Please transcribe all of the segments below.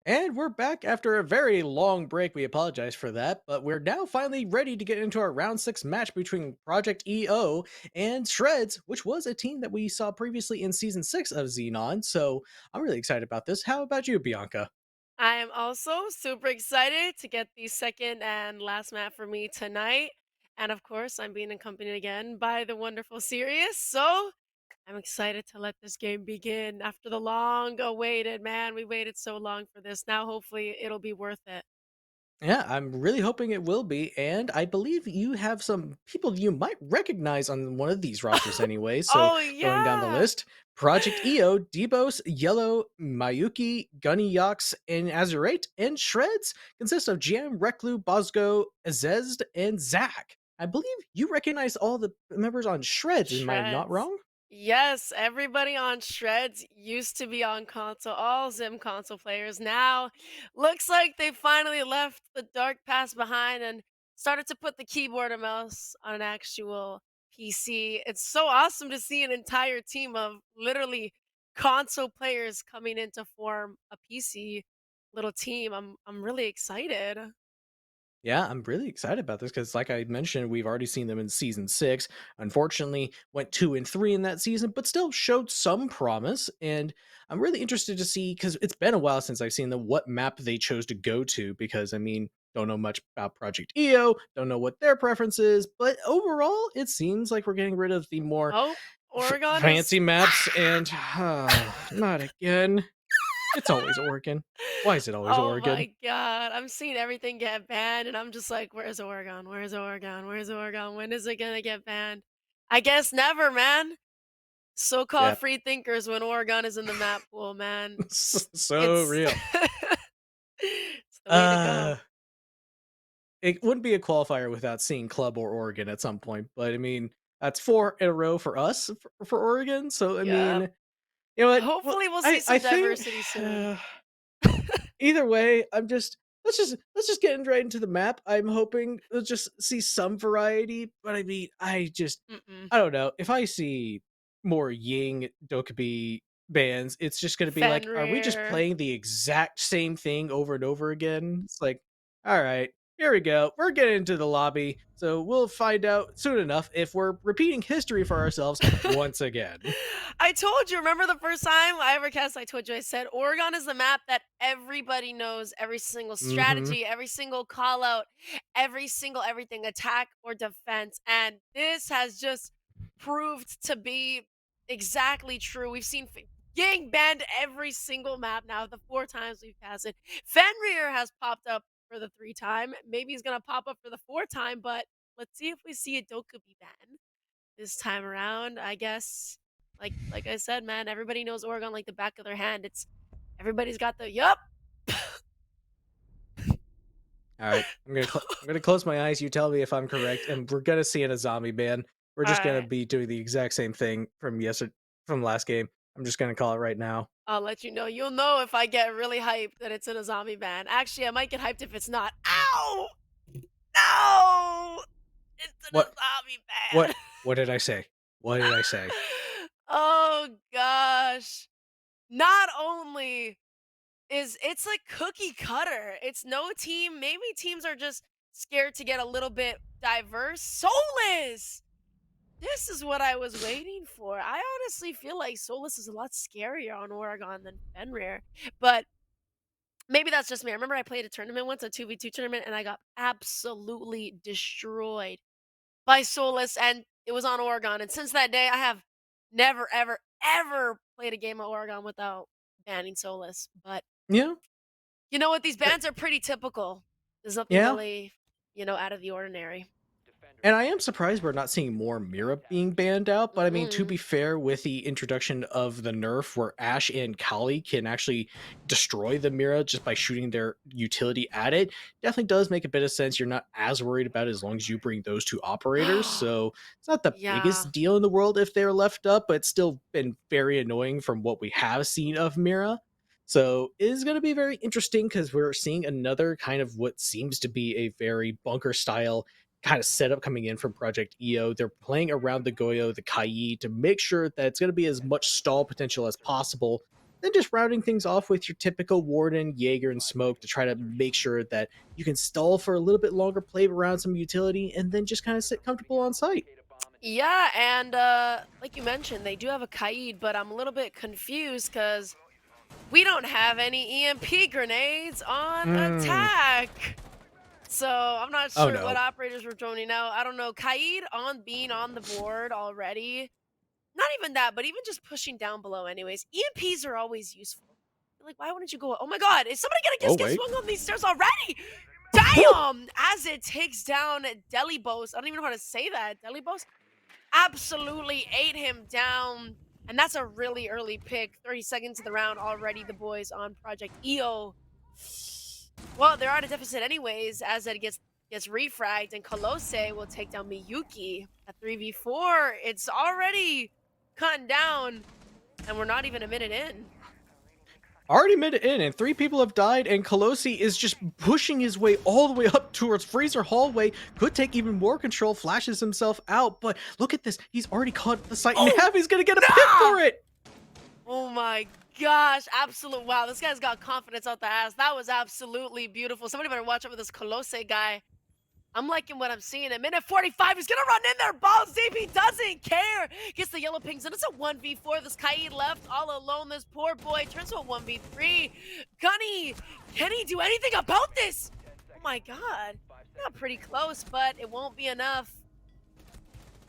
And we're back after a very long break. We apologize for that, but we're now finally ready to get into our round six match between Project EO and Shreds, which was a team that we saw previously in season six of Xenon. So I'm really excited about this. How about you, Bianca? I am also super excited to get the second and last map for me tonight. And of course, I'm being accompanied again by the wonderful Sirius. So I'm excited to let this game begin after the long awaited, man. We waited so long for this. Now, hopefully, it'll be worth it. Yeah, I'm really hoping it will be. And I believe you have some people you might recognize on one of these rosters anyway. So Oh, going down the yeah. list, Project EO, Debos, Yellow, Mayuki, Gunny Yox, and Azurate, and Shreds consist of Jam, Reklu, Bosco, Azezd, and Zack. I believe you recognize all the members on Shreds, am I not Shreds. wrong? Yes, everybody on Shreds used to be on console, all Zim console players. Now, looks like they finally left the dark past behind and started to put the keyboard and mouse on an actual PC. It's so awesome to see an entire team of literally console players coming in to form a PC little team. I'm really excited. Yeah, I'm really excited about this because, like I mentioned, we've already seen them in season six. Unfortunately, went 2 and 3 in that season, but still showed some promise. And I'm really interested to see because it's been a while since I've seen them what map they chose to go to. Because I mean, don't know much about Project EO, don't know what their preference is, but overall, it seems like we're getting rid of the more Oh, Oregon is fancy maps. And not again. It's always Oregon. Why is it always Oh Oregon? my god, I'm seeing everything get banned, and I'm just like, "Where's Oregon? Where's Oregon? Where's Oregon? When is it gonna get banned?" I guess never, man. So-called Yeah, free thinkers when Oregon is in the map pool, man. so It's real. it's the way to Uh, go. it wouldn't be a qualifier without seeing Club or Oregon at some point, but I mean, that's 4 in a row for us for Oregon, so I mean, Yeah. you know what? Well, Hopefully, we'll see I some think diversity soon. either way, I'm just let's just get right into the map. I'm hoping we'll just see some variety, but I mean, Mm-mm. I don't know. If I see more Ying Dokubi bands, it's just gonna be like, are we just Fenrir. playing the exact same thing over and over again? It's like, all right, here we go. We're getting into the lobby, so we'll find out soon enough if we're repeating history for ourselves once again. I told you, remember the first time I ever cast, I told you, I said Oregon is the map that everybody knows every single Mm-hmm. strategy, every single call out, every single everything, attack or defense. And this has just proved to be exactly true. We've seen getting banned every single map now, the 4 times we've passed it. Fenrir has popped up for the 3 time. Maybe he's going to pop up for the 4th time, but let's see if we see a Dokubi ban this time around, I guess. Like I said, man, everybody knows Oregon like the back of their hand. It's everybody's got the yup. All right, I'm gonna close my eyes. You tell me if I'm correct, and we're gonna see in a zombie ban. We're All just gonna right. be doing the exact same thing from last game. I'm just gonna call it right now. I'll let you know. You'll know if I get really hyped that it's in a zombie ban. Actually, I might get hyped if it's not. Ow! No! It's in a What zombie ban. what what did I say? What did I say? Oh gosh. Not only is it's like cookie cutter. It's no team. Maybe teams are just scared to get a little bit diverse. Soulless. This is what I was waiting for. I honestly feel like Solus is a lot scarier on Oregon than Fenrir, but maybe that's just me. I remember I played a tournament once, a 2v2 tournament, and I got absolutely destroyed by Solus, and it was on Oregon. And since that day, I have never, ever, ever played a game of Oregon without banning Solus. But Yeah, you know what? These uh, bans are pretty typical. There's nothing yeah. really, out of the ordinary. And I am surprised we're not seeing more Mira being banned out, but I mean, to Mm-mm. be fair, with the introduction of the nerf where Ash and Kali can actually destroy the Mira just by shooting their utility at it, definitely does make a bit of sense. You're not as worried about it as long as you bring those two operators. So it's not the Yeah. biggest deal in the world if they're left up, but it's still been very annoying from what we have seen of Mira. So it is going to be very interesting because we're seeing another kind of what seems to be a very bunker style kind of setup coming in from Project EO. They're playing around the Goyo, the Kai to make sure that it's going to be as much stall potential as possible. then just rounding things off with your typical Warden, Jaeger, and Smoke to try to make sure that you can stall for a little bit longer, play around some utility, and then just kind of sit comfortable on site. Yeah, and like you mentioned, they do have a Kaid, but I'm a little bit confused because we don't have any EMP grenades on Mm. attack. So I'm not Oh sure what no. operators were droning out. I don't know. Kaid on being on the board already. Not even that, but even just pushing down below anyways. EMPs are always useful. Like, why wouldn't you go? Oh my god, is somebody gonna Oh just get wait. swung on these stairs already? Damn! As it takes down Delibos. I don't even know how to say that. Delibos absolutely ate him down. And that's a really early pick. 30 seconds of the round already. The boys on Project EO. Well, they're at a deficit anyways, as it gets refragged, and Kolose will take down Miyuki at 3v4. It's already cutting down, and we're not even a minute in. Already made it in, and three people have died, and Colossi is just pushing his way all the way up towards Freezer Hallway. Could take even more control, flashes himself out, but look at this. He's already cut the site in Oh, half. He's gonna get a pick nah! for it. Oh my gosh, absolute wow. This guy's got confidence out the ass. That was absolutely beautiful. Somebody better watch out for this Kolose guy. I'm liking what I'm seeing. At minute 45, he's gonna run in there. Balls deep. He doesn't care. Gets the yellow pings, and it's a 1v4. This Kaid left all alone. This poor boy turns to a 1v3. Gunny, can he do anything about this? Oh my god. Got pretty close, but it won't be enough.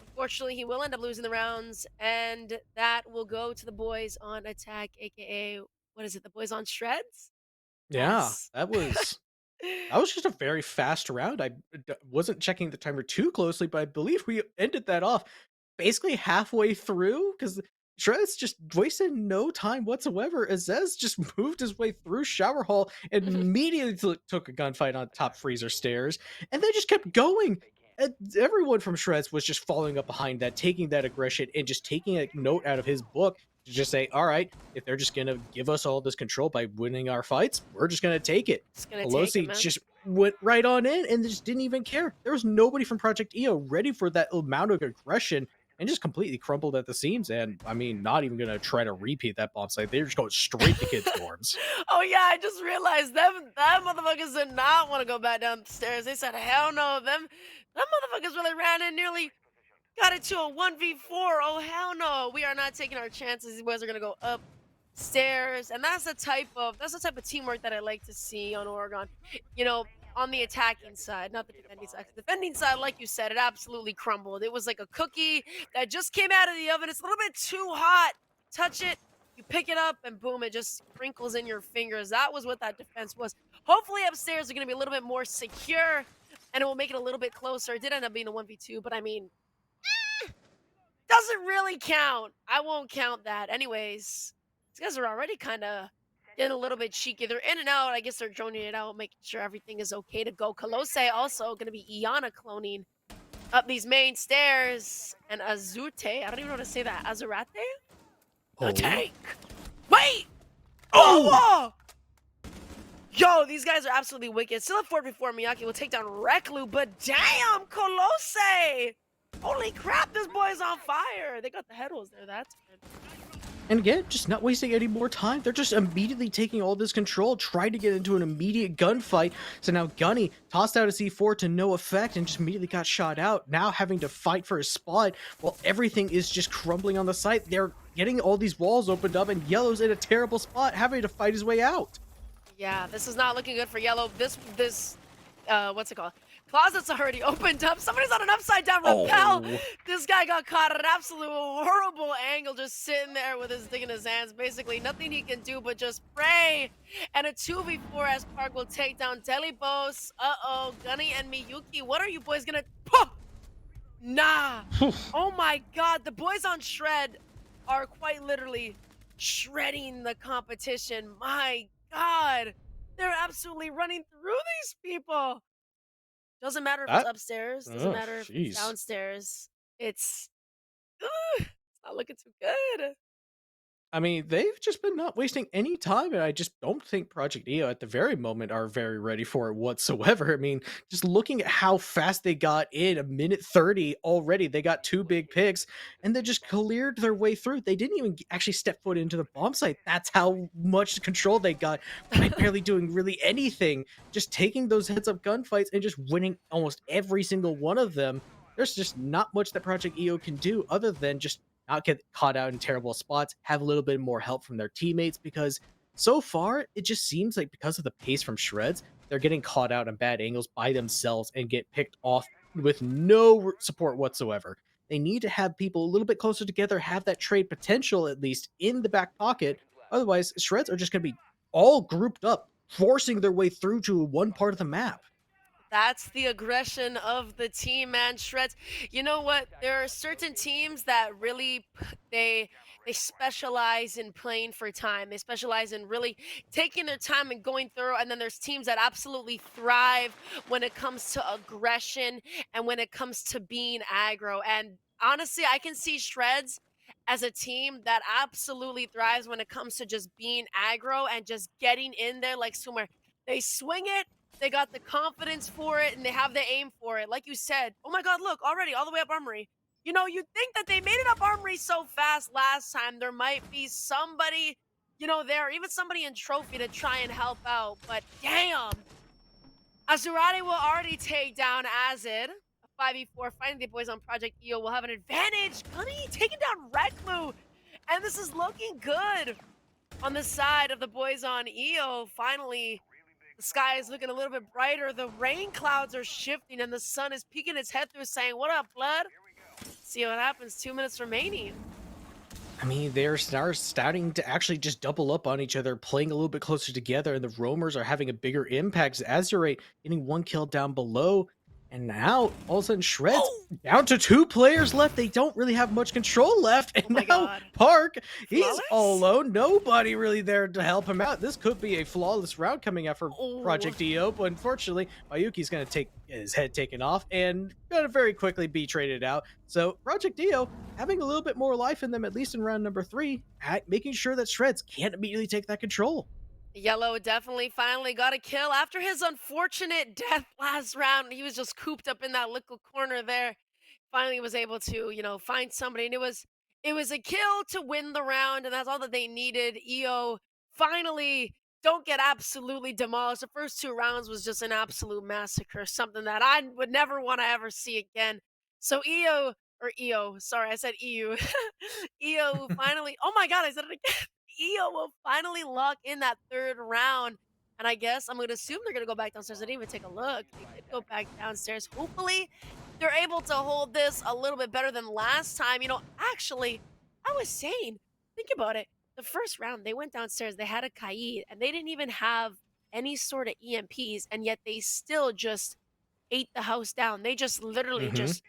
Unfortunately, he will end up losing the rounds, and that will go to the boys on attack, aka what is it? The boys on shreds? Yeah, Yes. that was just a very fast round. Wasn't checking the timer too closely, but I believe we ended that off basically halfway through because Shreds just wasted no time whatsoever. Azez just moved his way through Shower Hall and immediately took a gunfight on top Freezer stairs, and they just kept going. And everyone from Shreds was just following up behind that, taking that aggression and just taking a note out of his book to just say, all right, if they're just going to give us all this control by winning our fights, we're just going to take it. Just gonna take it, Pelosi man. just went right on in and just didn't even care. There was nobody from Project EO ready for that amount of aggression and just completely crumbled at the seams. And I mean, not even going to try to repeat that bomb site. They're just going straight to Kid Storms. Oh yeah, I just realized them motherfuckers did not want to go back down the stairs. They said, "Hell no!" Them motherfuckers really ran in, nearly got it to a 1v4. Oh hell no, we are not taking our chances. These boys are gonna go upstairs, and that's the type of teamwork that I like to see on Oregon. You know, on the attacking side, not the defending side. 'Cause the defending side, like you said, it absolutely crumbled. It was like a cookie that just came out of the oven. It's a little bit too hot. Touch it, you pick it up, and boom, it just crinkles in your fingers. That was what that defense was. Hopefully, upstairs are going to be a little bit more secure, and it will make it a little bit closer. It did end up being a 1v2, but I mean, doesn't really count. I won't count that. Anyways, these guys are already kind of getting a little bit cheeky. They're in and out. I guess they're droning it out, making sure everything is okay to go. Kolose also going to be Iana cloning up these main stairs. And Azute, I don't even know how to say that. Azurate? The Oh. tank. Wait! Whoa, Oh! whoa! Yo, these guys are absolutely wicked. Still at 4 before Miyaki will take down Reklu, but damn, Kolose! Holy crap, this boy's on fire. They got the head rolls there. That's good. And again, just not wasting any more time. They're just immediately taking all this control, trying to get into an immediate gunfight. So now Gunny tossed out a C4 to no effect and just immediately got shot out. Now having to fight for his spot while everything is just crumbling on the site. They're getting all these walls opened up, and Yellow's in a terrible spot, having to fight his way out. Yeah, this is not looking good for Yellow. This what's it called? Closet's already opened up. Somebody's on an upside down rappel. Oh. This guy got caught at an absolute horrible angle, just sitting there with his dick in his hands. Basically, nothing he can do but just pray. And a 2v4 as Park will take down Delibos. Uh-oh, Gunny and Miyuki. What are you boys gonna... Puh! Nah. Oh my god, the boys on Shred are quite literally shredding the competition. My god. They're absolutely running through these people. Doesn't matter if it's That. upstairs, doesn't Oh, matter if it's jeez. downstairs. It's not looking too good. I mean, they've just been not wasting any time, and I just don't think Project EO at the very moment are very ready for it whatsoever. I mean, just looking at how fast they got in a minute 30 already, they got two big picks and they just cleared their way through. They didn't even actually step foot into the bomb site. That's how much control they got by barely doing really anything, just taking those heads up gunfights and just winning almost every single one of them. There's just not much that Project EO can do other than just not get caught out in terrible spots, have a little bit more help from their teammates because so far it just seems like because of the pace from Shreds, they're getting caught out in bad angles by themselves and get picked off with no support whatsoever. They need to have people a little bit closer together, have that trade potential at least in the back pocket. Otherwise, Shreds are just going to be all grouped up, forcing their way through to one part of the map. That's the aggression of the team, man. Shreds. You know what? There are certain teams that really they specialize in playing for time. They specialize in really taking their time and going through. And then there's teams that absolutely thrive when it comes to aggression and when it comes to being aggro. And honestly, I can see Shreds as a team that absolutely thrives when it comes to just being aggro and just getting in there like somewhere. They swing it, they got the confidence for it, and they have the aim for it. Like you said, oh my God, look, already all the way up Armory. You know, you'd think that they made it up Armory so fast last time. There might be somebody, there, even somebody in Trophy to try and help out. But damn, Azurati will already take down Azid. A 5v4, fighting the boys on Project EO will have an advantage. Gunny taking down Reklu. And this is looking good on the side of the boys on EO. Finally, the sky is looking a little bit brighter. The rain clouds are shifting, and the sun is peeking its head through, saying, "What up, blood?" See what happens. 2 minutes remaining. I mean, they're starting to actually just double up on each other, playing a little bit closer together, and the roamers are having a bigger impact. Azurite getting one kill down below, and now all of a sudden Shreds Oh, down to two players left. They don't really have much control left, oh and my now God. Park, he's all Flawless? alone. Nobody really there to help him out. This could be a flawless round coming out for Oh, Project EO, but unfortunately, Mayuki's going to take his head taken off and going to very quickly be traded out. So Project EO having a little bit more life in them, at least in round number three, at making sure that Shreds can't immediately take that control. Yellow definitely finally got a kill after his unfortunate death last round. He was just cooped up in that little corner there. Finally was able to, find somebody, and it was a kill to win the round, and that's all that they needed. EO finally don't get absolutely demolished. The first two rounds was just an absolute massacre, something that I would never want to ever see again. So EO, sorry, I said EU. EO finally, oh my God, I said it again. EO will finally lock in that third round. And I guess I'm going to assume they're going to go back downstairs. I didn't even take a look. They did go back downstairs. Hopefully, they're able to hold this a little bit better than last time. Actually, I was saying, think about it. The first round, they went downstairs, they had a Kaid, and they didn't even have any sort of EMPs, and yet they still just ate the house down. They just literally Hmm. just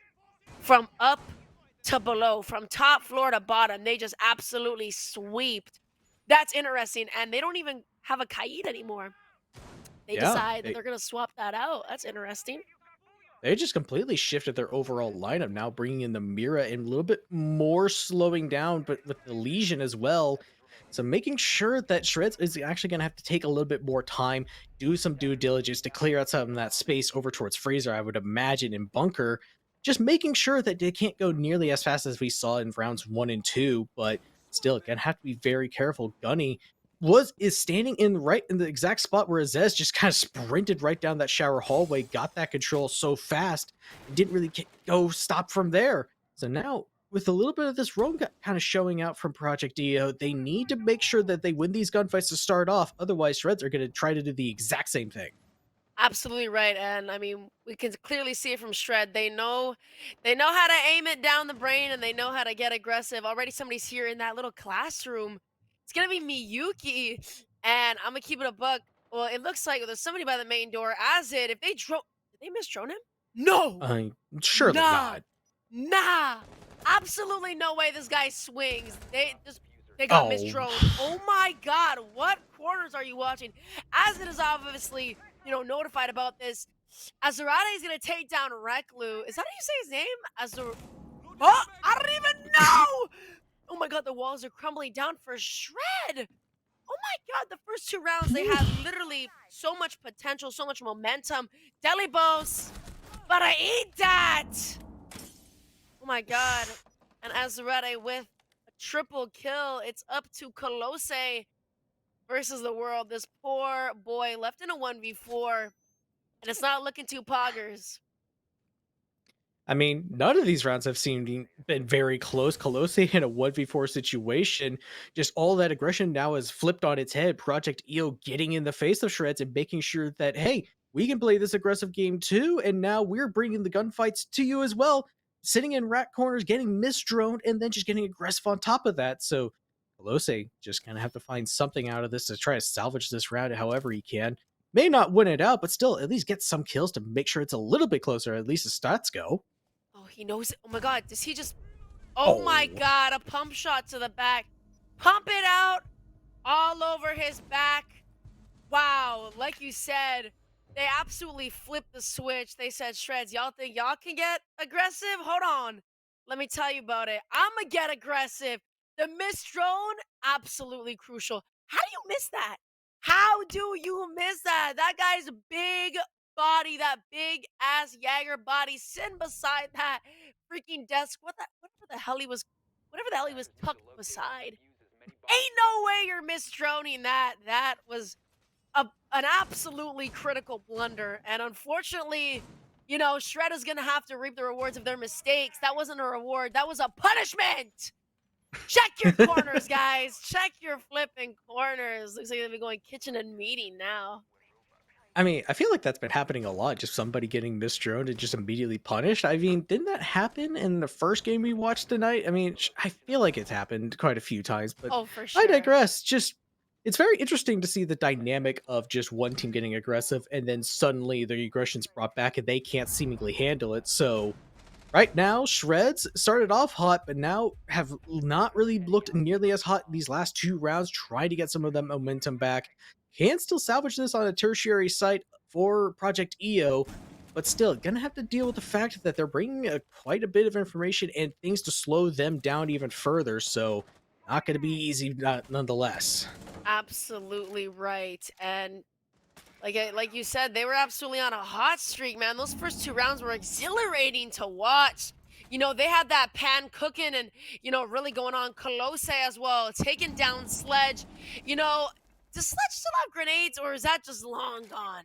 from up to below, from top floor to bottom, they just absolutely swept. That's interesting. And they don't even have a Kaid anymore. They Yeah, decide that they're going to swap that out. That's interesting. they just completely shifted their overall lineup now, bringing in the Mira and a little bit more slowing down, but with the Legion as well. So making sure that Shreds is actually going to have to take a little bit more time, do some due diligence to clear out some of that space over towards Fraser, I would imagine, in Bunker. Just making sure that they can't go nearly as fast as we saw in rounds one and two, but still gonna have to be very careful. Gunny is standing in the exact spot where Azez just kind of sprinted right down that shower hallway, got that control so fast, and didn't really go stop from there. So now, with a little bit of this roam kind of showing out from Project EO, they need to make sure that they win these gunfights to start off. Otherwise, Shreds are going to try to do the exact same thing. Absolutely right. And I mean, we can clearly see it from Shred. They know how to aim it down the brain, and they know how to get aggressive. Already somebody's here in that little classroom. It's gonna be Miyuki. And I'm gonna keep it a buck. Well, it looks like there's somebody by the main door. As it, if they drone, did they miss drone him? No! Surely Nah. not. Nah. Absolutely no way this guy swings. They got Oh, misdroned. Oh my God. What corners are you watching? As it is obviously, notified about this. Azurade is gonna take down Reklu. Is that how you say his name? Azur Oh, I don't even know! Oh my god, the walls are crumbling down for Shred! Oh my god, the first 2 rounds, they had literally so much potential, so much momentum. Deli Boss, but I eat that! Oh my god. And Azarete with a triple kill. It's up to Colosse versus the world. This poor boy left in a 1v4, and it's not looking too poggers. I mean, none of these rounds have seemed been very close. Colossi in a 1v4 situation, just all that aggression now is flipped on its head. Project EO getting in the face of Shreds and making sure that, hey, we can play this aggressive game too. And now we're bringing the gunfights to you as well. Sitting in rat corners, getting misdroned, and then just getting aggressive on top of that. So Colossi just gonna have to find something out of this to try to salvage this round however he can. May not win it out, but still at least get some kills to make sure it's a little bit closer, at least the stats go. Oh, he knows it. Oh my god, does he just oh my Oh. god, a pump shot to the back. Pump it out all over his back. Wow, like you said, they absolutely flipped the switch. They said, Shreds, y'all think y'all can get aggressive? Hold on. Let me tell you about it. I'ma get aggressive. The missed drone, absolutely crucial. How do you miss that? How do you miss that? That guy's big body, that big ass Jagger body sitting beside that freaking desk. Whatever the hell he was tucked beside. Ain't no way you're misdroning that. That was an absolutely critical blunder. And unfortunately, Shred is going to have to reap the rewards of their mistakes. That wasn't a reward, that was a punishment. Check your corners, guys. Check your flipping corners. Looks like they'll be going kitchen and meeting now. I mean, I feel like that's been happening a lot. Just somebody getting misdroned and just immediately punished. I mean, didn't that happen in the first game we watched tonight? I mean, I feel like it's happened quite a few times, but Oh, for I sure. digress. Just it's very interesting to see the dynamic of just one team getting aggressive and then suddenly the aggression's brought back and they can't seemingly handle it. So right now, Shreds started off hot, but now have not really looked nearly as hot these last 2 rounds, trying to get some of that momentum back. Can still salvage this on a tertiary site for Project EO, but still gonna have to deal with the fact that they're bringing quite a bit of information and things to slow them down even further. So not gonna be easy, nonetheless. Absolutely right. And like you said, they were absolutely on a hot streak, man. Those first 2 rounds were exhilarating to watch. They had that pan cooking and, really going on Colosse as well, taking down Sledge. You know, does Sledge still have grenades or is that just long gone?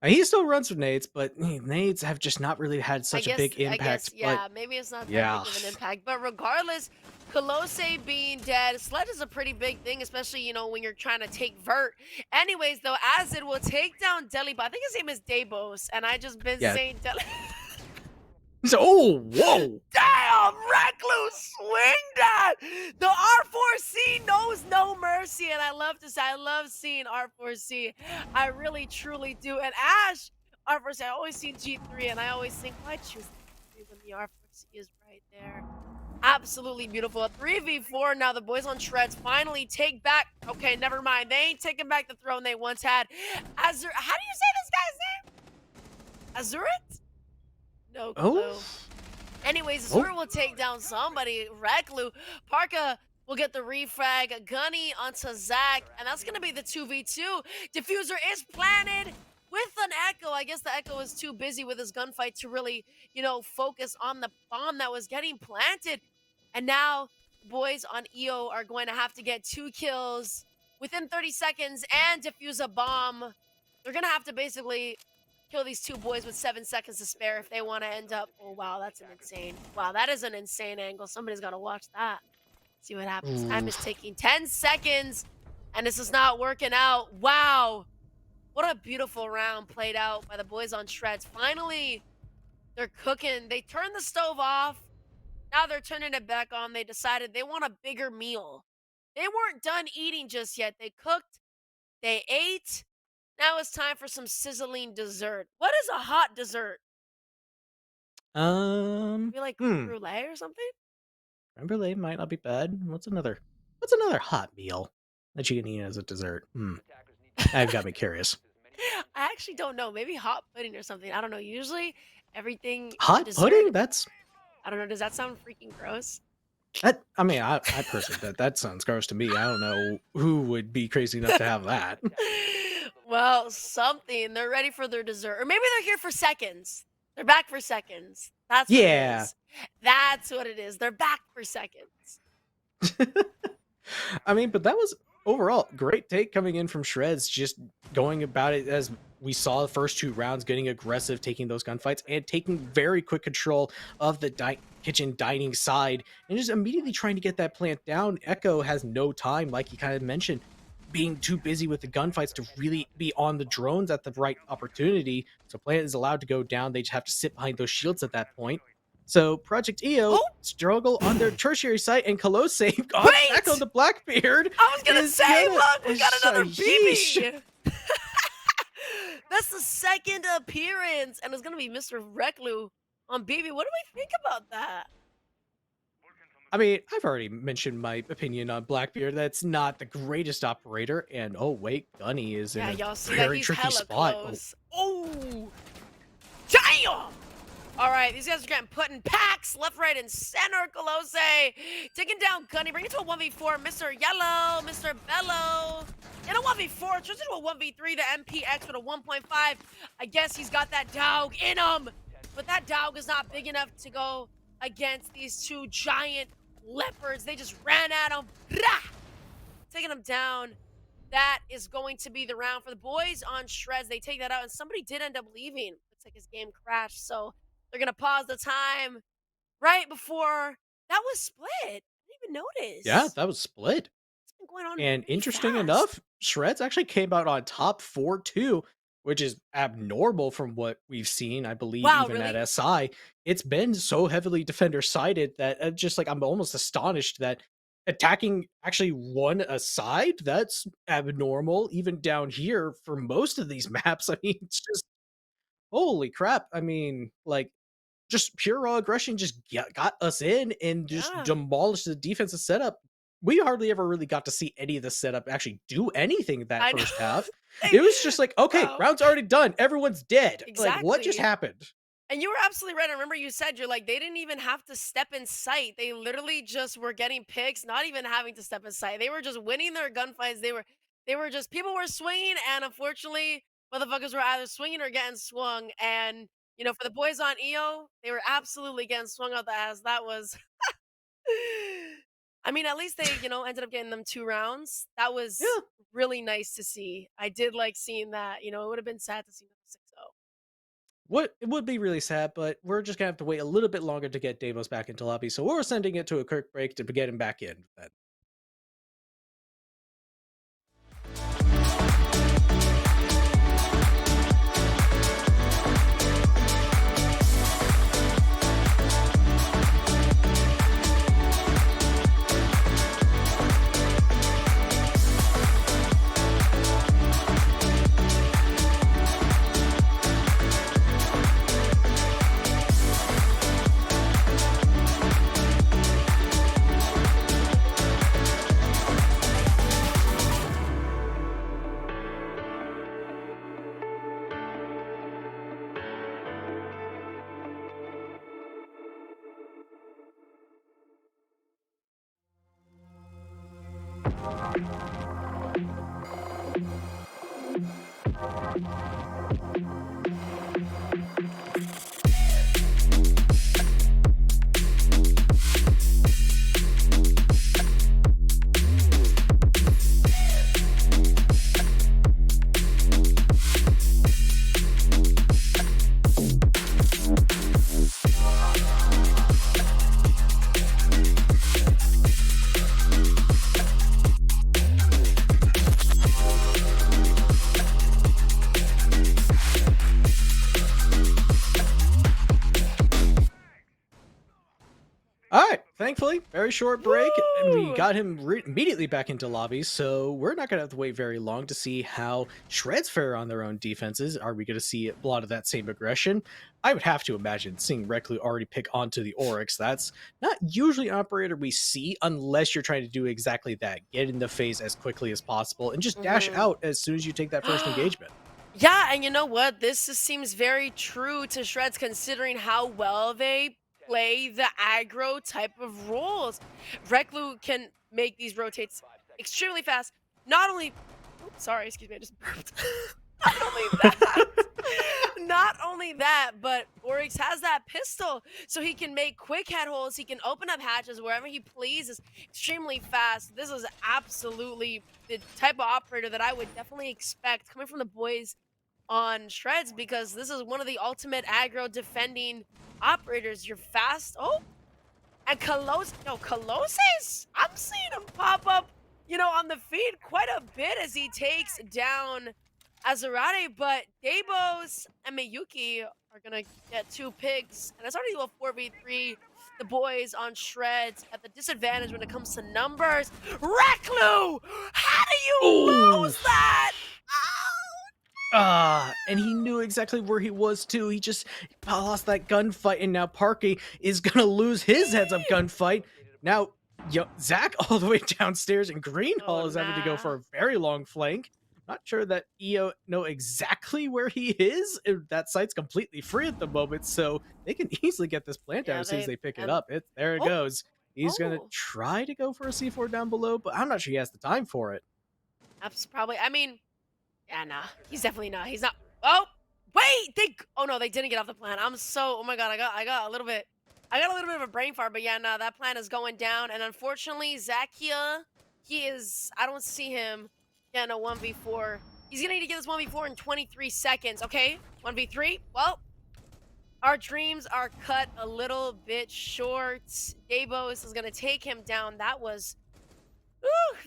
He still runs with nades, but nades have just not really had I such a guess big I guess, impact. But yeah, maybe it's not that yeah, big of an impact. But regardless, Colosse being dead, Sledge is a pretty big thing, especially, when you're trying to take Vert. Anyways, though, as it will take down Deli, I think his name is Debos, and I just been yeah. saying Deli. So, oh, whoa. Damn, Recluse swing that. The R4C knows no mercy, and I love to say I love seeing R4C. I really truly do. And Ash, R4C, I always see G3, and I always think, why choose G3 when the R4C is right there? Absolutely beautiful. A 3v4. Now the boys on Shreds finally take back. Okay, never mind. They ain't taking back the throne they once had. Azur, how do you say this guy's name? Azurit? No Oh, clue. Anyways, oh. Azura will take down somebody. Reklu. Parka will get the refrag. Gunny onto Zach. And that's going to be the 2v2. Diffuser is planted with an Echo. I guess the Echo is too busy with his gunfight to really, focus on the bomb that was getting planted. And now the boys on EO are going to have to get 2 kills within 30 seconds and defuse a bomb. They're going to have to basically kill these 2 boys with 7 seconds to spare if they want to end up. Oh, wow, that's an insane. Wow, that is an insane angle. Somebody's got to watch that. See what happens. Time Ooh. is ticking. 10 seconds, and this is not working out. Wow. What a beautiful round played out by the boys on Shreds. Finally, they're cooking. They turned the stove off. Now they're turning it back on. They decided they want a bigger meal. They weren't done eating just yet. They cooked, they ate. Now it's time for some sizzling dessert. What is a hot dessert? Maybe like creme Hmm. brulee or something? Creme brulee might not be bad. What's another hot meal that you can eat as a dessert? Hmm. That got me curious. I actually don't know. Maybe hot pudding or something. I don't know. Usually everything in Hot dessert, pudding? That's I don't know. Does that sound freaking gross? I mean, I personally that sounds gross to me. I don't know who would be crazy enough to have that. Well, something. They're ready for their dessert. Or maybe they're here for seconds. They're back for seconds. That's what it Yeah. is. That's what it is. They're back for seconds. I mean, but that was overall great take coming in from Shreds, just going about it as we saw the first two rounds, getting aggressive, taking those gunfights, and taking very quick control of the kitchen dining side, and just immediately trying to get that plant down. Echo has no time, like you kind of mentioned, being too busy with the gunfights to really be on the drones at the right opportunity. So plant is allowed to go down. They just have to sit behind those shields at that point. So Project EO Oh, struggle on their tertiary site, and Colossae back on wait! the Blackbeard I was gonna is say, gonna look, we got another yeesh. BB. That's the second appearance, and it's gonna be Mr. Reclu on BB. What do we think about that? I mean, I've already mentioned my opinion on Blackbeard. That's not the greatest operator, and oh wait, Gunny is in Yeah, a y'all see that? very He's tricky hella spot. Oh, close. Oh, damn! All right, these guys are getting put in packs, left, right, and center. Colossae taking down Gunny, bring it to a 1v4. Mr. Yellow, Mr. Bellow. In a 1v4, turns into a 1v3. The MPX with a 1.5. I guess he's got that dog in him, but that dog is not big enough to go against these two giant leopards. They just ran at him, taking him down. That is going to be the round for the boys on Shreds. They take that out, and somebody did end up leaving. Looks like his game crashed, so they're gonna pause the time right before that was split. I didn't even yeah, notice. that was split. It's been going on And pretty interesting fast. enough, Shreds actually came out on top 4-2, which is abnormal from what we've seen. I believe Wow, even at really? SI, it's been so heavily defender sided that just like I'm almost astonished that attacking actually won a side. That's abnormal, even down here for most of these maps. I mean, it's just holy crap. I mean, like just pure raw aggression just got us in and just Yeah. demolished the defensive setup. We hardly ever really got to see any of the setup actually do anything that I know. first half. They- It was just like, okay, wow. round's already done. Everyone's dead. Like, what just Exactly. happened? And you were absolutely right. I remember you said you're like they didn't even have to step in sight. They literally just were getting picks, not even having to step in sight. They were just winning their gunfights. They were just people were swinging, and unfortunately, motherfuckers were either swinging or getting swung. And for the boys on EO, they were absolutely getting swung out the ass. That was, I mean, at least they ended up getting them 2 rounds. That was Yeah. really nice to see. I did like seeing that. It would have been sad to see them 6-0. What it would be really sad, but we're just gonna have to wait a little bit longer to get Davos back into lobby. So we're sending it to a quick break to get him back in. Then. All right. Thankfully, very short break, and we Woo! got him immediately back into lobbies. So we're not going to have to wait very long to see how Shreds fare on their own defenses. Are we going to see a lot of that same aggression? I would have to imagine seeing Reclu already pick onto the Oryx. That's not usually an operator we see unless you're trying to do exactly that: get in the phase as quickly as possible and just dash Mhm. out as soon as you take that first engagement. Yeah, and you know what? This seems very true to Shreds considering how well they play the aggro type of roles. Reklu can make these rotates extremely fast. Not only oops, sorry, excuse me, I just burped. Not only that, not only that, but Oryx has that pistol, so he can make quick head holes. He can open up hatches wherever he pleases extremely fast. This is absolutely the type of operator that I would definitely expect coming from the boys on Shreds because this is one of the ultimate aggro defending operators. You're fast. Oh, and Colossus, I'm seeing him pop up, on the feed quite a bit as he takes down Azerati, but Dabos and Miyuki are gonna get 2 picks, and it's already a 4v3. The boys on Shreds at the disadvantage when it comes to numbers. Reklu! How do you Ooh. lose that? And he knew exactly where he was too. He just lost that gunfight, and now Parky is gonna lose his heads up gunfight. Now, Zach all the way downstairs, and Oh, Greenhall is having to go nah. for a very long flank. Not sure that EO know exactly where he is. That site's completely free at the moment, so they can easily get this plant down Yeah, as soon as they they pick it and up. There it oh, goes. He's gonna oh. try to go for a C4 down below, but I'm not sure he has the time for it. That's probably, I mean, yeah, nah. He's definitely not. He's not. Oh, wait. Oh no, they didn't get off the plan. Oh my god, I got a little bit of a brain fart, but yeah, nah, that plan is going down. And unfortunately, Zakia, I don't see him getting a 1v4. He's gonna need to get this 1v4 in 23 seconds. Okay, 1v3. Well, our dreams are cut a little bit short. Dabos is gonna take him down. That was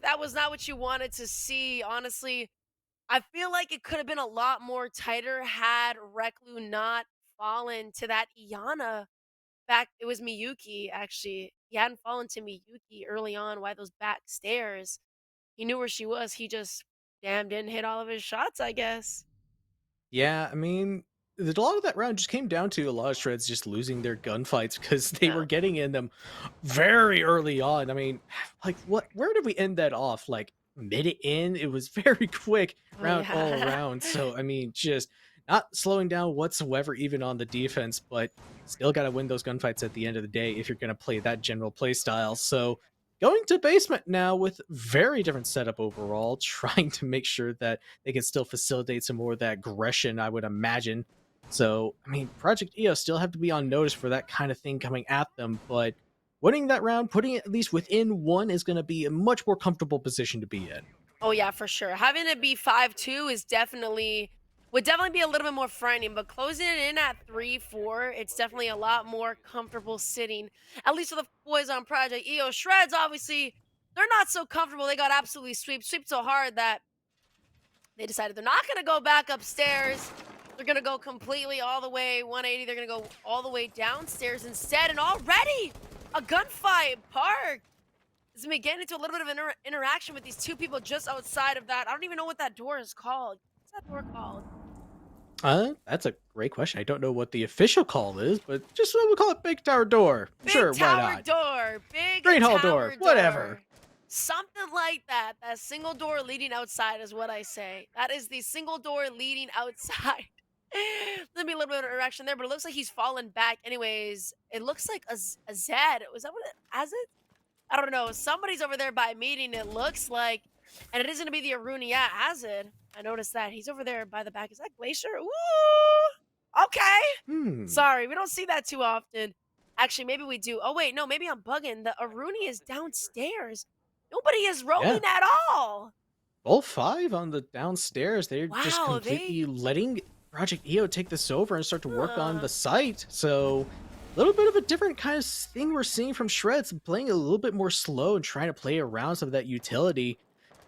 not what you wanted to see, honestly. I feel like it could have been a lot more tighter had Reklu not fallen to that Iana back. It was Miyuki, actually. He hadn't fallen to Miyuki early on. Why those back stairs? He knew where she was. He just damn didn't hit all of his shots, I guess. Yeah, I mean, a lot of that round just came down to a lot of shreds just losing their gunfights because they Yeah. were getting in them very early on. I mean, like what? Where did we end that off? Like minute in, it was very quick Oh round all yeah. around. So I mean, just not slowing down whatsoever, even on the defense, but still got to win those gunfights at the end of the day if you're going to play that general play style. So going to basement now with very different setup overall, trying to make sure that they can still facilitate some more of that aggression, I would imagine. So, I mean, Project EO still have to be on notice for that kind of thing coming at them, but winning that round, putting it at least within one, is going to be a much more comfortable position to be in. Oh yeah, for sure. Having it be 5-2 is definitely would definitely be a little bit more frightening, but closing it in at 3-4, it's definitely a lot more comfortable sitting. At least for the boys on Project EO. Shreds, obviously, they're not so comfortable. They got absolutely swept so hard that they decided they're not gonna go back upstairs. They're gonna go completely all the way 180. They're gonna go all the way downstairs instead, and already a gunfight park is me getting into a little bit of interaction with these two people just outside of that. I don't even know what that door is called. What's that door called? That's a great question. I don't know what the official call is, but just we'll call it Big Tower Door. Big Sure, why tower not? door. Big Great Hall Door, tower whatever. door. Something like that. That single door leading outside is what I say. That is the single door leading outside. There'll be a little bit of interaction there, but it looks like he's fallen back. Anyways, it looks like a Zed. Was that what it? As it? I don't know. Somebody's over there by meeting, it looks like. And it is going to be the Aruna. Yeah, Azid. I noticed that. He's over there by the back. Is that Glacier? Ooh! Okay. Hmm. Sorry, we don't see that too often. Actually, maybe we do. Oh, wait. No, maybe I'm bugging. The Aruni is downstairs. Nobody is Yeah. rolling at all. All five on the downstairs, they're just Wow, completely letting Project EO take this over and start to work on the Huh. site. So, a little bit of a different kind of thing we're seeing from Shreds, playing a little bit more slow and trying to play around some of that utility.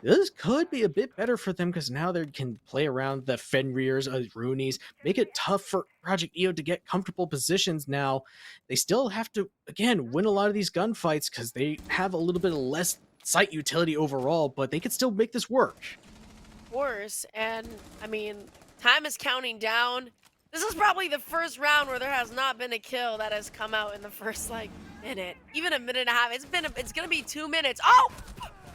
This could be a bit better for them because now they can play around the Fenrir's, Roonies, make it tough for Project EO to get comfortable positions. Now, they still have to, again, win a lot of these gunfights because they have a little bit of less site utility overall, but they could still make this work. Course. And I mean, time is counting down. This is probably the first round where there has not been a kill that has come out in the first like minute, even a minute and a half. It's gonna be 2 minutes. Oh,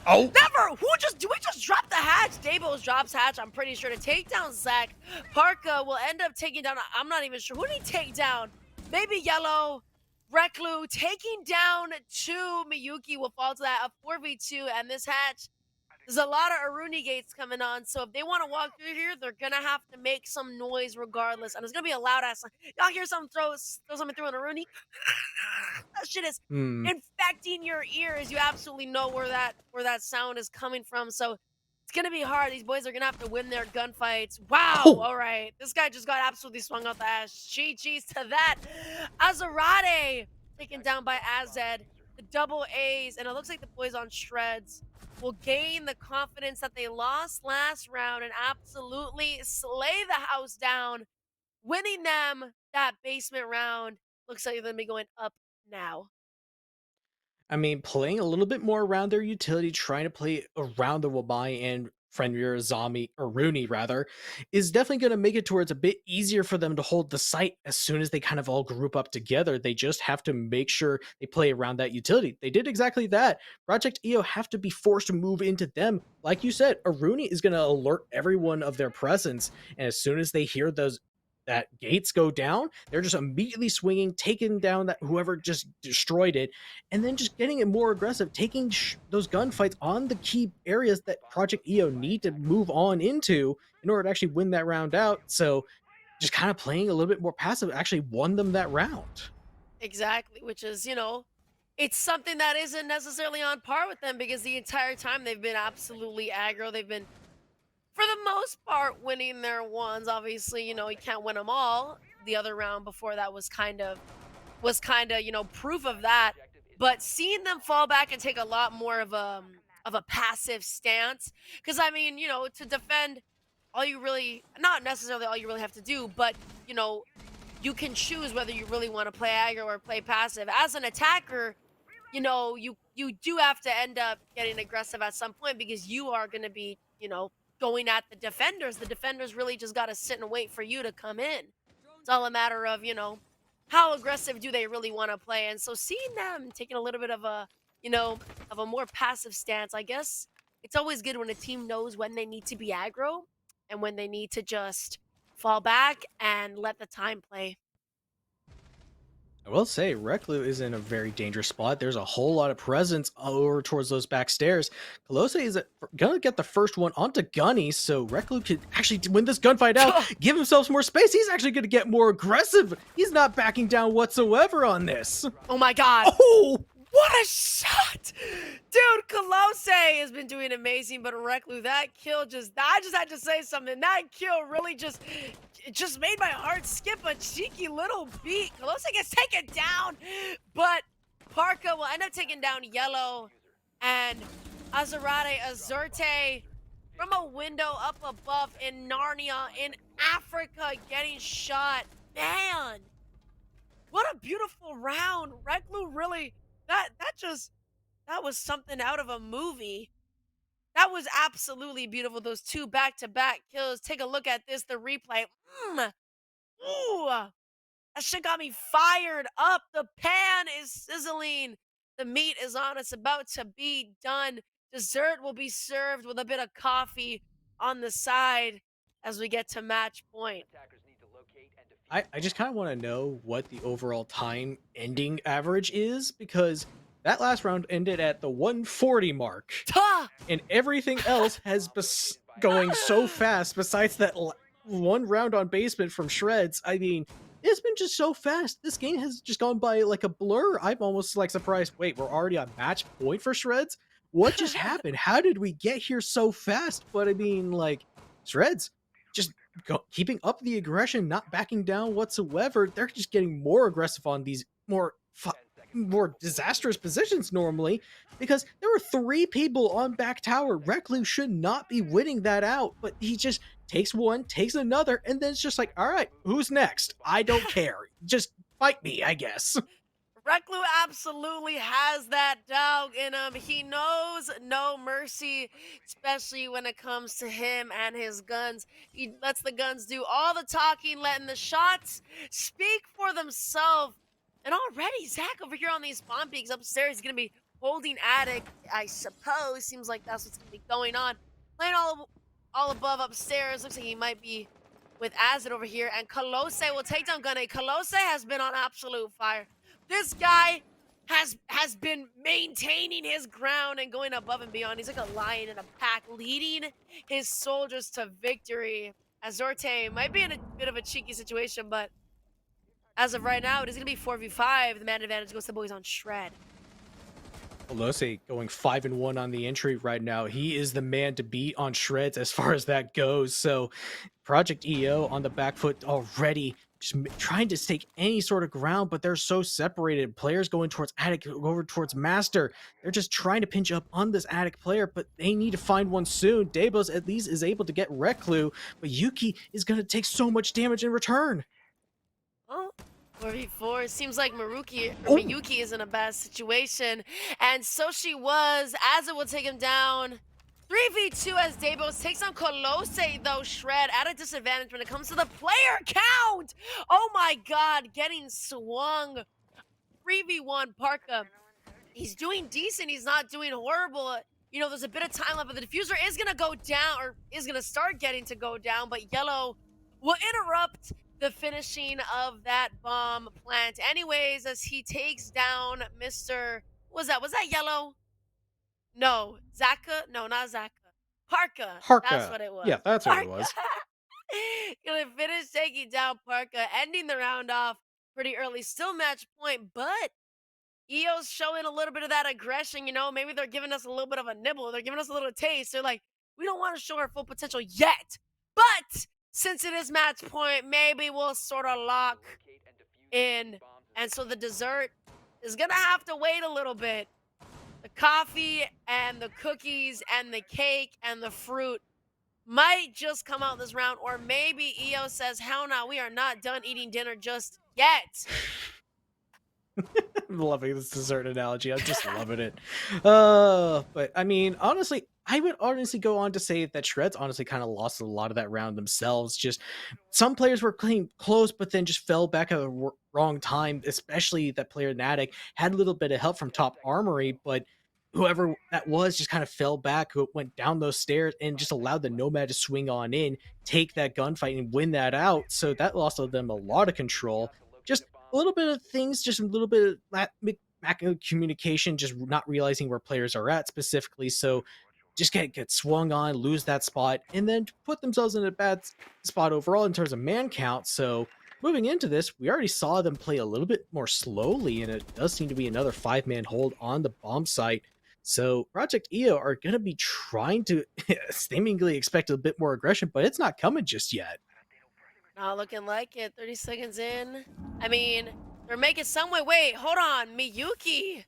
Oh, never. Do we just drop the hatch? Dabos drops hatch. I'm pretty sure to take down Zach. Parka will end up taking down. I'm not even sure. Who did he take down? Maybe Yellow. Reklu taking down two Miyuki will fall to that a 4v2, and this hatch, there's a lot of Aruni gates coming on, so if they want to walk through here, they're gonna have to make some noise regardless, and it's gonna be a loud ass. Y'all hear something throw something through an Aruni? That shit is Hmm. infecting your ears. You absolutely know where that sound is coming from. So it's gonna be hard. These boys are gonna have to win their gunfights. Wow. Oh, All right. This guy just got absolutely swung out the ass. GG's to that. Azarade taken down by Azed. The double A's, and it looks like the boys on shreds will gain the confidence that they lost last round and absolutely slay the house down, winning them that basement round. Looks like they're gonna be going up now. I mean, playing a little bit more around their utility, trying to play around the Wamai and Fenrir Zami or Rooney rather, is definitely going to make it towards a bit easier for them to hold the site as soon as they kind of all group up together. They just have to make sure they play around that utility. They did exactly that. Project EO have to be forced to move into them. Like you said, Aruni is going to alert everyone of their presence, and as soon as they hear those that gates go down, they're just immediately swinging, taking down that whoever just destroyed it, and then just getting it more aggressive, taking those gunfights on the key areas that Project EO need to move on into in order to actually win that round out. So just kind of playing a little bit more passive actually won them that round. Exactly, which is, it's something that isn't necessarily on par with them because the entire time they've been absolutely aggro. They've been, for the most part, winning their ones. Obviously, you can't win them all. The other round before that was kind of proof of that. But seeing them fall back and take a lot more of a passive stance, because I mean, to defend, all you really, not necessarily all you really have to do, but you know you can choose whether you really want to play aggro or play passive. As an attacker, you do have to end up getting aggressive at some point because you are going to be, going at the defenders. The defenders really just got to sit and wait for you to come in. It's all a matter of, how aggressive do they really want to play? And so seeing them taking a little bit you know, of a more passive stance, I guess it's always good when a team knows when they need to be aggro and when they need to just fall back and let the time play. I will say, Reclu is in a very dangerous spot. There's a whole lot of presence over towards those back stairs. Colossi is gonna get the first one onto Gunny, so Reclu could actually win this gunfight out, give himself some more space. He's actually gonna get more aggressive. He's not backing down whatsoever on this. Oh my god. Oh, What a shot! Dude, Colossi has been doing amazing, but Reklu, that kill I just had to say something. That kill really just made my heart skip a cheeky little beat. Colossi gets taken down, but Parka will end up taking down Yellow, and Azerate Azerte from a window up above in Narnia in Africa getting shot. Man, what a beautiful round. Reklu really, that was something out of a movie. That was absolutely beautiful. Those two back-to-back kills. Take a look at this, the replay. Ooh, that shit got me fired up. The pan is sizzling. The meat is on. It's about to be done. Dessert will be served with a bit of coffee on the side as we get to match point. I just kind of want to know what the overall time ending average is because that last round ended at the 140 mark. Ta! And everything else has going so fast besides that one round on basement from shreds. I mean, it's been just so fast. This game has just gone by like a blur. I'm almost like surprised. Wait, we're already on match point for shreds? What just happened? How did we get here so fast? But I mean, like, shreds just keeping up the aggression, not backing down whatsoever. They're just getting more aggressive on these more disastrous positions normally because there were three people on back tower. Recluse should not be winning that out, but he just takes one, takes another, and then it's just like, all right, who's next? I don't care. Just fight me, I guess. Reklu absolutely has that dog in him. He knows no mercy, especially when it comes to him and his guns. He lets the guns do all the talking, letting the shots speak for themselves. And already, Zach over here on these spawn peaks upstairs is going to be holding attic, I suppose. Seems like that's what's going to be going on. Playing all above upstairs. Looks like he might be with Azid over here. And Colossi will take down Gunne. Colossi has been on absolute fire. This guy has been maintaining his ground and going above and beyond. He's like a lion in a pack, leading his soldiers to victory. Azorte might be in a bit of a cheeky situation, but as of right now, it is going to be 4v5. The man advantage goes to the boys on Shred. Olose going 5-1 on the entry right now. He is the man to beat on shreds as far as that goes. So Project EO on the back foot already, just trying to take any sort of ground, but they're so separated. Players going towards Attic, go over towards Master. They're just trying to pinch up on this Attic player, but they need to find one soon. Debos at least is able to get Reclu, but Yuki is going to take so much damage in return. Oh, 4v4. Seems like Oh, Miyuki is in a bad situation. And so she was, as it will take him down. 3v2 as Debos takes on Colossae, though. Shred at a disadvantage when it comes to the player count. Oh my god, getting swung. 3v1 Parka. He's doing decent. He's not doing horrible. You know, there's a bit of time left, but the diffuser is going to go down, or is going to start getting to go down, but Yellow will interrupt the finishing of that bomb plant anyways as he takes down Mr. Was that Yellow? No. Zaka? No, not Zaka. Parka. That's Harka. what it Yeah, was. that's what it Parka. was. Gonna finish taking down Parka, ending the round off pretty early. Still match point, but EO's showing a little bit of that aggression, you know. Maybe they're giving us a little bit of a nibble. They're giving us a little taste. They're like, we don't want to show our full potential yet. But since it is match point, maybe we'll sort of lock in. And so the dessert is going to have to wait a little bit. The coffee and the cookies and the cake and the fruit might just come out this round. Or maybe EO says, hell no, we are not done eating dinner just yet. I'm loving this dessert analogy. I'm just loving it. But I mean, honestly, I would honestly go on to say that Shreds honestly kind of lost a lot of that round themselves. Just some players were clean close, but then just fell back at the wrong time. Especially that player Natic had a little bit of help from top armory, but whoever that was just kind of fell back, who went down those stairs and just allowed the Nomad to swing on in, take that gunfight and win that out. So that lost them a lot of control. Just a little bit of things, just a little bit of lack of communication, just not realizing where players are at specifically. So just get swung on, lose that spot, and then put themselves in a bad spot overall in terms of man count. So moving into this, we already saw them play a little bit more slowly, and it does seem to be another 5-man hold on the bomb site. So Project EO are going to be trying to seemingly expect a bit more aggression, but it's not coming just yet. Not looking like it. 30 seconds in. I mean, they're making some way. Wait, hold on. Miyuki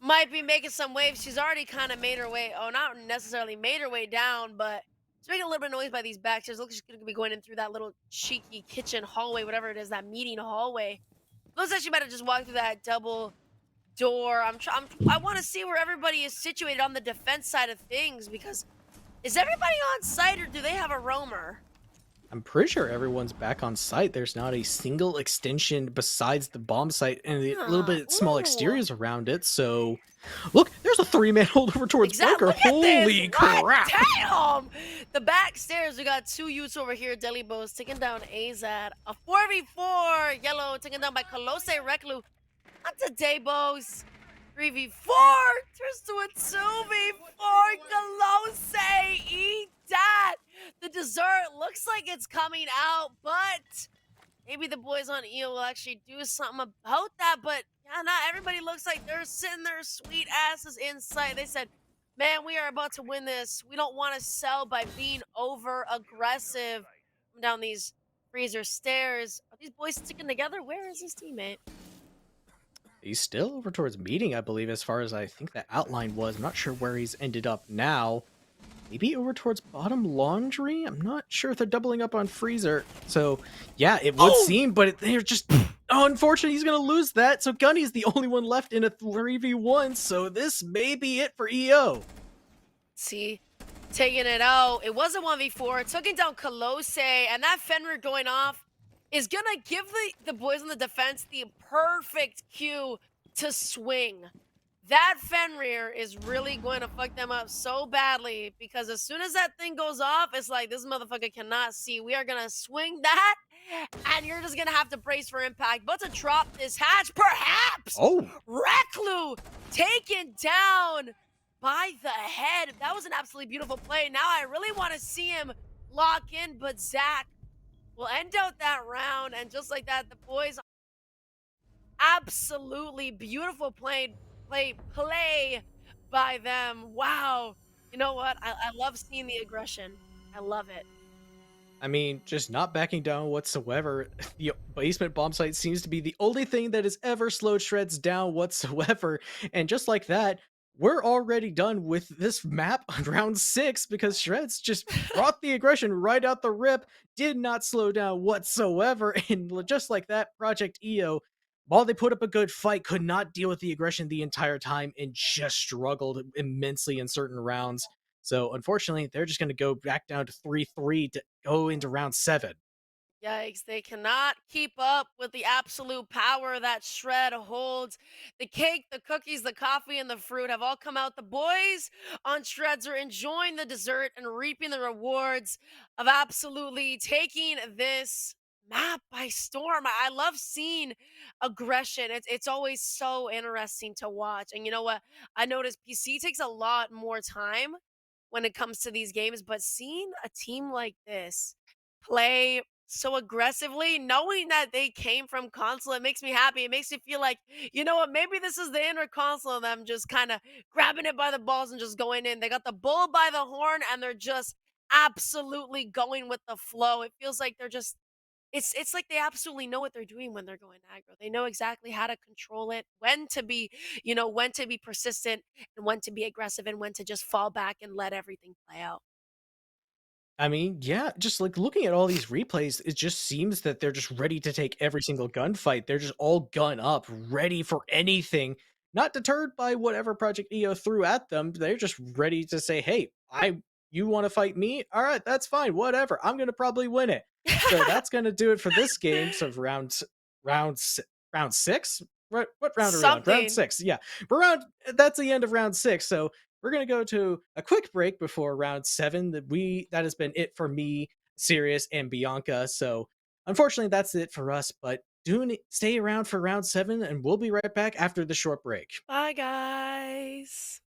might be making some waves. She's already kind of made her way. Oh, not necessarily made her way down, but she's making a little bit of noise by these back stairs. Looks like she's going to be going in through that little cheeky kitchen hallway, whatever it is, that meeting hallway. Looks like she might have just walked through that double door. I want to see where everybody is situated on the defense side of things because is everybody on site or do they have a roamer? I'm pretty sure everyone's back on site. There's not a single extension besides the bomb site and a little Huh. bit small Ooh. exteriors around it. So, look, there's a 3-man hold over towards Exactly. bunker. Look at this. Holy What? crap! Damn. The back stairs. We got two youths over here. Deli Bows taking down Azad. A 4v4. Yellow taken down by Colossae Reclu. Onto Daybos. 3v4. Turns to a 2v4. Colossae. Eat that. The dessert looks like it's coming out, but maybe the boys on EO will actually do something about that, but yeah, not everybody looks like they're sitting their sweet asses in sight. They said, man, we are about to win this. We don't want to sell by being over aggressive. Down these freezer stairs. Are these boys sticking together? Where is his teammate? He's still over towards meeting, I believe, as far as I think the outline was. I'm not sure where he's ended up now. Maybe over towards bottom laundry? I'm not sure if they're doubling up on freezer. So, yeah, it would Oh, seem, but they're just... Oh, unfortunately, he's going to lose that. So Gunny's the only one left in a 3v1. So this may be it for EO. see, taking it out. It was a 1v4, taking down Colossae, and that Fenrir going off is gonna give the boys on the defense the perfect cue to swing. that Fenrir is really going to fuck them up so badly because as soon as that thing goes off, it's like this motherfucker cannot see. We are gonna swing that, and you're just gonna have to brace for impact. But to drop this hatch, perhaps Oh, Reklu taken down by the head. That was an absolutely beautiful play. Now I really want to see him lock in, but Zach will end out that round, and just like that, the boys absolutely beautiful play by them. Wow. You know what? I love seeing the aggression. I love it. I mean, just not backing down whatsoever. The basement bomb site seems to be the only thing that has ever slowed Shreds down whatsoever. And just like that, we're already done with this map on round 6 because Shreds just brought the aggression right out the rip, did not slow down whatsoever. And just like that, Project EO, while they put up a good fight, could not deal with the aggression the entire time and just struggled immensely in certain rounds. So unfortunately, they're just going to go back down to 3-3 to go into round 7. Yikes, they cannot keep up with the absolute power that Shred holds. The cake, the cookies, the coffee, and the fruit have all come out. The boys on Shreds are enjoying the dessert and reaping the rewards of absolutely taking this map by storm. I love seeing aggression. It's always so interesting to watch. And you know what? I noticed PC takes a lot more time when it comes to these games, but seeing a team like this play so aggressively, knowing that they came from console, it makes me happy. It makes me feel like, you know what, maybe this is the inner console of them just kind of grabbing it by the balls and just going in. They got the bull by the horn and they're just absolutely going with the flow. It feels like they're just it's like they absolutely know what they're doing when they're going aggro. They know exactly how to control it, when to be, when to be persistent and when to be aggressive and when to just fall back and let everything play out. I mean, yeah, just like looking at all these replays, it just seems that they're just ready to take every single gunfight. They're just all gun up, ready for anything, not deterred by whatever Project EO threw at them. They're just ready to say, "Hey, you want to fight me? All right, that's fine. Whatever. I'm going to probably win it." So that's going to do it for this game. So round si- round 6. What round are we on? Round Something. 6. Yeah. We're round That's the end of round 6. So we're gonna go to a quick break before round 7. That has been it for me, Sirius, and Bianca. So unfortunately, that's it for us. But stay around for round 7, and we'll be right back after the short break. Bye, guys.